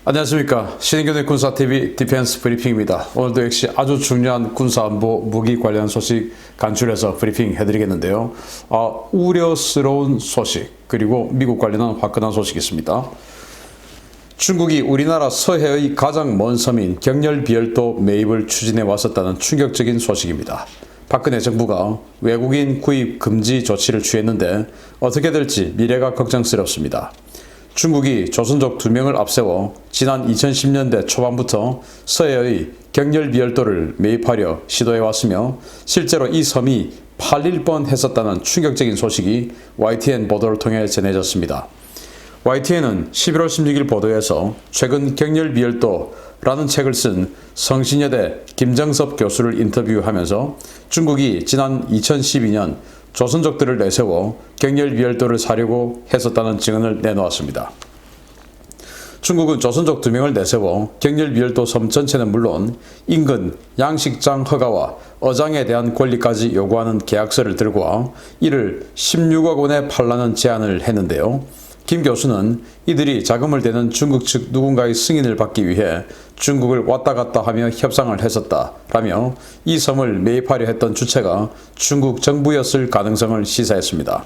안녕하십니까. 신인균의 군사TV 디펜스 브리핑입니다. 오늘도 역시 아주 중요한 군사안보 무기 관련 소식 간추려서 브리핑 해드리겠는데요. 우려스러운 소식 그리고 미국 관련한 화끈한 소식이 있습니다. 중국이 우리나라 서해의 가장 먼 섬인 경렬비열도 매입을 추진해 왔었다는 충격적인 소식입니다. 박근혜 정부가 외국인 구입 금지 조치를 취했는데 어떻게 될지 미래가 걱정스럽습니다. 중국이 조선족 2명을 앞세워 지난 2010년대 초반부터 서해의 경렬비열도를 매입하려 시도해왔으며 실제로 이 섬이 팔릴 뻔했었다는 충격적인 소식이 YTN 보도를 통해 전해졌습니다. YTN은 11월 16일 보도에서 최근 경렬비열도라는 책을 쓴 성신여대 김정섭 교수를 인터뷰하면서 중국이 지난 2012년 조선족들을 내세워 경렬비열도를 사려고 했었다는 증언을 내놓았습니다. 중국은 조선족 2명을 내세워 경렬비열도 섬 전체는 물론 인근 양식장 허가와 어장에 대한 권리까지 요구하는 계약서를 들고 와 이를 16억 원에 팔라는 제안을 했는데요. 김 교수는 이들이 자금을 대는 중국 측 누군가의 승인을 받기 위해 중국을 왔다 갔다 하며 협상을 했었다라며 이 섬을 매입하려 했던 주체가 중국 정부였을 가능성을 시사했습니다.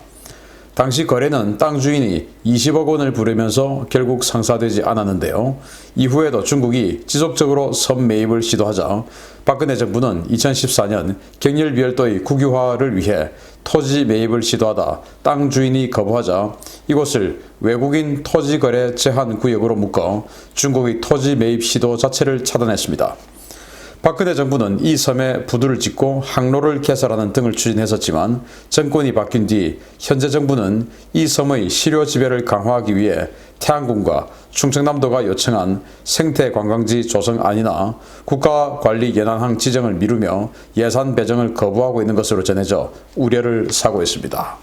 당시 거래는 땅 주인이 20억 원을 부르면서 결국 상사되지 않았는데요. 이후에도 중국이 지속적으로 섬 매입을 시도하자 박근혜 정부는 2014년 경렬비열도의 국유화를 위해 토지 매입을 시도하다 땅 주인이 거부하자 이곳을 외국인 토지거래 제한 구역으로 묶어 중국의 토지 매입 시도 자체를 차단했습니다. 박근혜 정부는 이 섬에 부두를 짓고 항로를 개설하는 등을 추진했었지만 정권이 바뀐 뒤 현재 정부는 이 섬의 시료 지배를 강화하기 위해 태안군과 충청남도가 요청한 생태관광지 조성안이나 국가관리연한항 지정을 미루며 예산 배정을 거부하고 있는 것으로 전해져 우려를 사고 있습니다.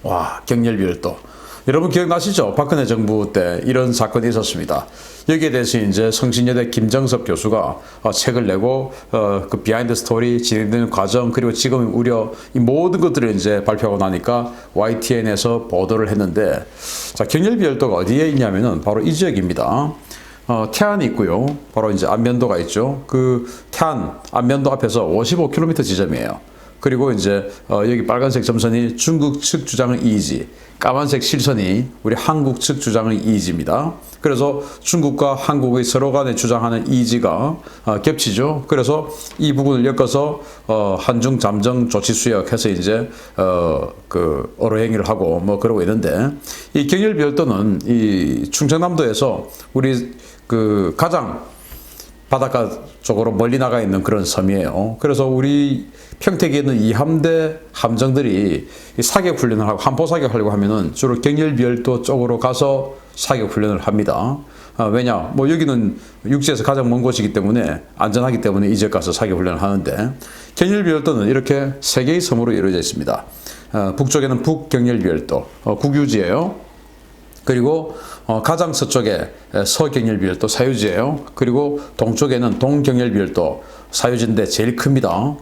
와, 경렬비열도. 여러분 기억나시죠? 박근혜 정부 때 이런 사건이 있었습니다. 여기에 대해서 이제 성신여대 김정섭 교수가 책을 내고 그 비하인드 스토리 진행되는 과정 그리고 지금 우려 이 모든 것들을 이제 발표하고 나니까 YTN에서 보도를 했는데 자, 경렬비열도가 어디에 있냐면은 바로 이 지역입니다. 태안이 있고요. 바로 이제 안면도가 있죠. 그 태안 안면도 앞에서 55km 지점이에요. 그리고 이제 여기 빨간색 점선이 중국 측 주장의 이의지, 까만색 실선이 우리 한국 측 주장의 이의지입니다. 그래서 중국과 한국의 서로 간에 주장하는 이의지가 겹치죠. 그래서 이 부분을 엮어서 한중 잠정 조치 수역해서 이제 그 어로행위를 하고 뭐 그러고 있는데 이 경렬비열도는 이 충청남도에서 우리 그 가장 바닷가 쪽으로 멀리 나가 있는 그런 섬이에요. 그래서 우리 평택에 있는 이 함대 함정들이 사격 훈련을 하고 함포 사격하려고 하면은 주로 경렬비열도 쪽으로 가서 사격 훈련을 합니다. 왜냐? 뭐 여기는 육지에서 가장 먼 곳이기 때문에 안전하기 때문에 이 지역 가서 사격 훈련을 하는데 경렬비열도는 이렇게 세 개의 섬으로 이루어져 있습니다. 북쪽에는 북경렬비열도 국유지예요. 그리고 가장 서쪽에 서경렬비열도 사유지예요. 그리고 동쪽에는 동경렬비열도 사유지인데 제일 큽니다.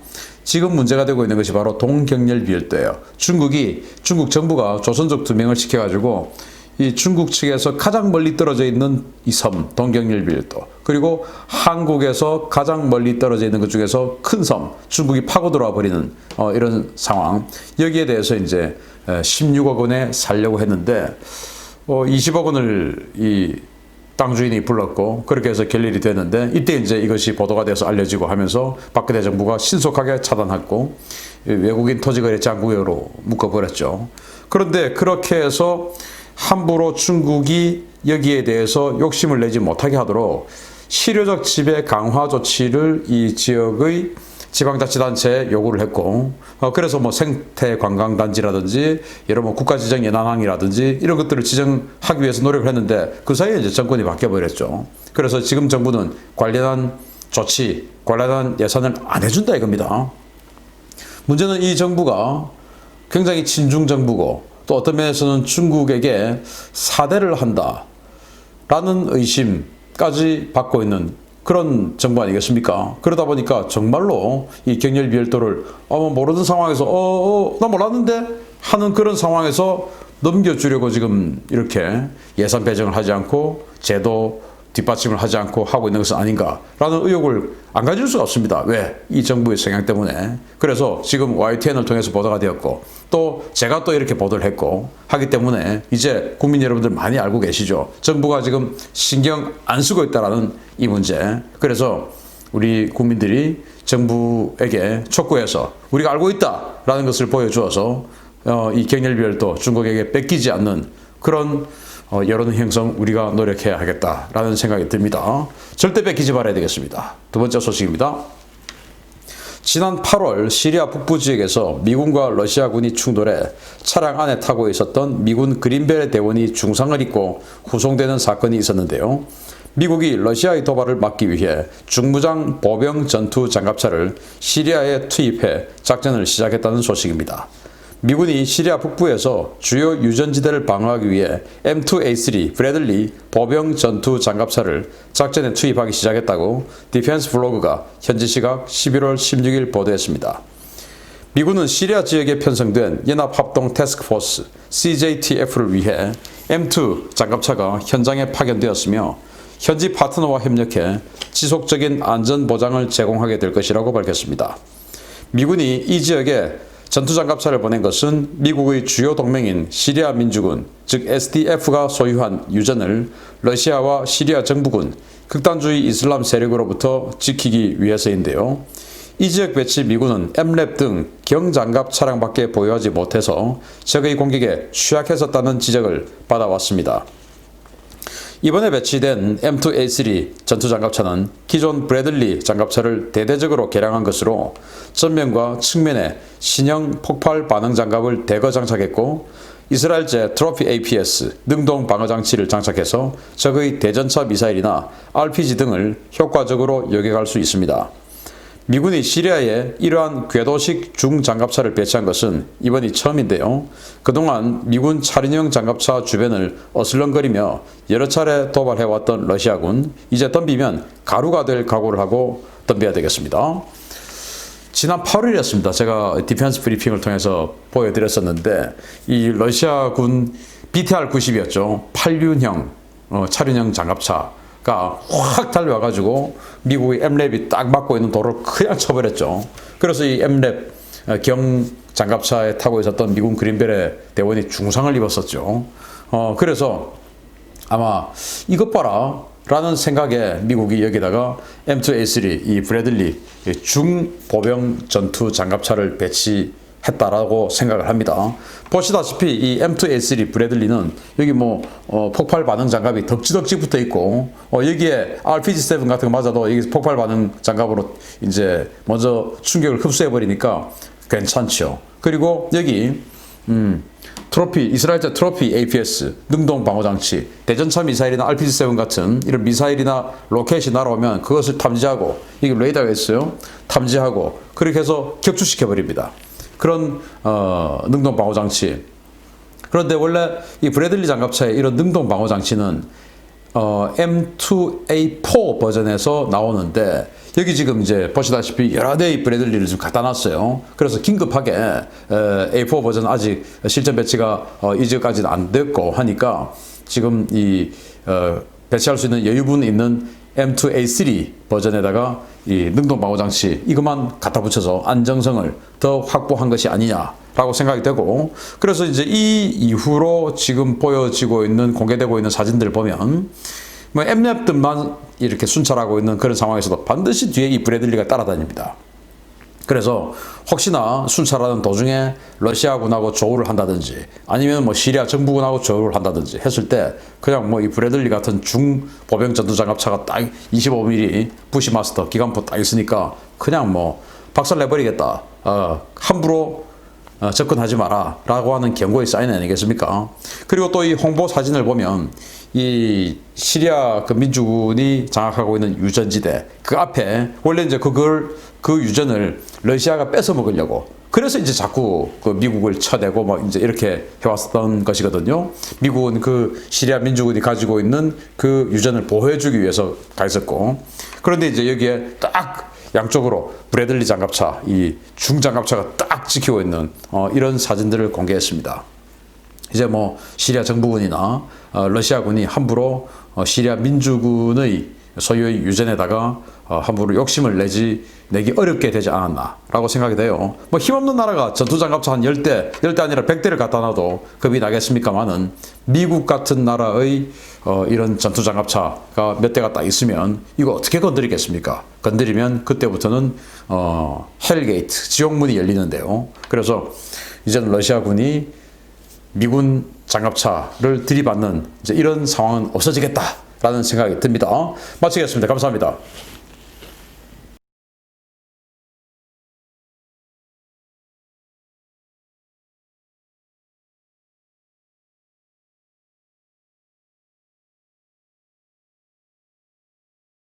지금 문제가 되고 있는 것이 바로 동경렬비열도예요. 중국 정부가 조선족 2명을 시켜가지고 이 중국 측에서 가장 멀리 떨어져 있는 이 섬 동경렬비열도 그리고 한국에서 가장 멀리 떨어져 있는 것 중에서 큰 섬 중국이 파고 들어와 버리는 이런 상황. 여기에 대해서 이제 16억 원에 살려고 했는데 20억 원을 이 땅 주인이 불렀고 그렇게 해서 결렬이 됐는데 이때 이제 이것이 보도가 돼서 알려지고 하면서 박근혜 정부가 신속하게 차단했고 외국인 토지거래 장구역으로 묶어버렸죠. 그런데 그렇게 해서 함부로 중국이 여기에 대해서 욕심을 내지 못하게 하도록 실효적 지배 강화 조치를 이 지역의 지방자치단체에 요구를 했고 그래서 뭐 생태관광단지라든지 여러 뭐 국가지정연한항이라든지 이런 것들을 지정하기 위해서 노력을 했는데 그 사이에 이제 정권이 바뀌어버렸죠. 그래서 지금 정부는 관련한 조치, 관련한 예산을 안 해준다 이겁니다. 문제는 이 정부가 굉장히 친중 정부고 또 어떤 면에서는 중국에게 사대를 한다라는 의심까지 받고 있는 그런 정부 아니겠습니까? 그러다 보니까 정말로 이 경렬비열도를 모르는 상황에서 나 몰랐는데 하는 그런 상황에서 넘겨주려고 지금 이렇게 예산 배정을 하지 않고 제도 뒷받침을 하지 않고 하고 있는 것은 아닌가라는 의혹을 안 가질 수가 없습니다. 왜? 이 정부의 성향 때문에. 그래서 지금 YTN을 통해서 보도가 되었고 또 제가 또 이렇게 보도를 했고 하기 때문에 이제 국민 여러분들 많이 알고 계시죠. 정부가 지금 신경 안 쓰고 있다라는 이 문제. 그래서 우리 국민들이 정부에게 촉구해서 우리가 알고 있다라는 것을 보여주어서 이 경렬비열도 중국에게 뺏기지 않는 그런 여론 형성 우리가 노력해야 하겠다라는 생각이 듭니다. 절대 뺏기지 말아야 되겠습니다. 두 번째 소식입니다. 지난 8월 시리아 북부 지역에서 미군과 러시아군이 충돌해 차량 안에 타고 있었던 미군 그린벨 대원이 중상을 입고 후송되는 사건이 있었는데요. 미국이 러시아의 도발을 막기 위해 중무장 보병 전투 장갑차를 시리아에 투입해 작전을 시작했다는 소식입니다. 미군이 시리아 북부에서 주요 유전지대를 방어하기 위해 M2A3 브래들리 보병 전투 장갑차를 작전에 투입하기 시작했다고 디펜스 블로그가 현지 시각 11월 16일 보도했습니다. 미군은 시리아 지역에 편성된 연합합동 태스크포스 CJTF를 위해 M2 장갑차가 현장에 파견되었으며 현지 파트너와 협력해 지속적인 안전 보장을 제공하게 될 것이라고 밝혔습니다. 미군이 이 지역에 전투장갑차를 보낸 것은 미국의 주요 동맹인 시리아 민주군, 즉 SDF가 소유한 유전을 러시아와 시리아 정부군, 극단주의 이슬람 세력으로부터 지키기 위해서인데요. 이 지역 배치 미군은 M랩 등 경장갑 차량밖에 보유하지 못해서 적의 공격에 취약했었다는 지적을 받아왔습니다. 이번에 배치된 M2A3 전투장갑차는 기존 브래들리 장갑차를 대대적으로 개량한 것으로 전면과 측면에 신형 폭발 반응 장갑을 대거 장착했고 이스라엘제 트로피 APS 능동 방어 장치를 장착해서 적의 대전차 미사일이나 RPG 등을 효과적으로 요격할 수 있습니다. 미군이 시리아에 이러한 궤도식 중장갑차를 배치한 것은 이번이 처음인데요. 그동안 미군 차륜형 장갑차 주변을 어슬렁거리며 여러 차례 도발해왔던 러시아군, 이제 덤비면 가루가 될 각오를 하고 덤벼야 되겠습니다. 지난 8월이었습니다. 제가 디펜스 브리핑을 통해서 보여드렸었는데 이 러시아군 BTR-90이었죠. 8륜형 차륜형 장갑차 확 달려와가지고 미국의 M랩이 딱 막고 있는 도로를 그냥 쳐버렸죠. 그래서 이 M랩 경 장갑차에 타고 있었던 미군 그린벨의 대원이 중상을 입었었죠. 그래서 아마 이것 봐라 라는 생각에 미국이 여기다가 M2A3 이 브래들리 중보병 전투 장갑차를 배치했다라고 생각을 합니다. 보시다시피 이 M2A3 브래들리는 여기 폭발 반응 장갑이 덕지덕지 붙어 있고 여기에 RPG-7 같은 거 맞아도 여기 폭발 반응 장갑으로 이제 먼저 충격을 흡수해 버리니까 괜찮죠. 그리고 여기 이스라엘제 트로피 APS 능동 방어 장치, 대전차 미사일이나 RPG-7 같은 이런 미사일이나 로켓이 날아오면 그것을 탐지하고 이게 레이더가 있어요. 탐지하고 그렇게 해서 격추시켜 버립니다. 그런 능동 방어 장치. 그런데 원래 이 브래들리 장갑차의 이런 능동 방어 장치는 M2A4 버전에서 나오는데 여기 지금 이제 보시다시피 여러 대의 브래들리를 좀 갖다 놨어요. 그래서 긴급하게 A4 버전 아직 실전 배치가 이제까지는 안 됐고 하니까 지금 이 배치할 수 있는 여유분 있는 M2A3 버전에다가 이 능동 방어 장치 이것만 갖다 붙여서 안정성을 더 확보한 것이 아니냐라고 생각이 되고, 그래서 이제 이 이후로 지금 보여지고 있는 공개되고 있는 사진들 보면 M랩들만 이렇게 순찰하고 있는 그런 상황에서도 반드시 뒤에 이 브래들리가 따라다닙니다. 그래서 혹시나 순찰하는 도중에 러시아군하고 조우를 한다든지 아니면 시리아 정부군하고 조우를 한다든지 했을 때 그냥 이 브래들리 같은 중보병 전투장갑차가 딱 25mm 부시마스터 기관포 딱 있으니까 그냥 박살 내버리겠다. 함부로 접근하지 마라 라고 하는 경고의 사인 아니겠습니까? 그리고 또 이 홍보 사진을 보면 이 시리아 그 민주군이 장악하고 있는 유전지대 그 앞에 원래 이제 그 유전을 러시아가 뺏어 먹으려고 그래서 이제 자꾸 그 미국을 쳐대고 이제 이렇게 해왔던 것이거든요. 미국은 그 시리아 민주군이 가지고 있는 그 유전을 보호해주기 위해서 가 있었고, 그런데 이제 여기에 딱 양쪽으로 브래들리 장갑차, 이 중장갑차가 딱 지키고 있는 이런 사진들을 공개했습니다. 이제 시리아 정부군이나 러시아군이 함부로 시리아 민주군의 소유의 유전에다가 함부로 욕심을 내기 어렵게 되지 않았나라고 생각이 돼요. 뭐 힘없는 나라가 전투장갑차 한 10대 아니라 100대를 갖다 놔도 겁이 나겠습니까만은 미국 같은 나라의 이런 전투장갑차가 몇 대가 딱 있으면 이거 어떻게 건드리겠습니까? 건드리면 그때부터는 헬게이트, 지옥문이 열리는데요. 그래서 이제는 러시아군이 미군 장갑차를 들이받는 이제 이런 상황은 없어지겠다라는 생각이 듭니다. 마치겠습니다. 감사합니다.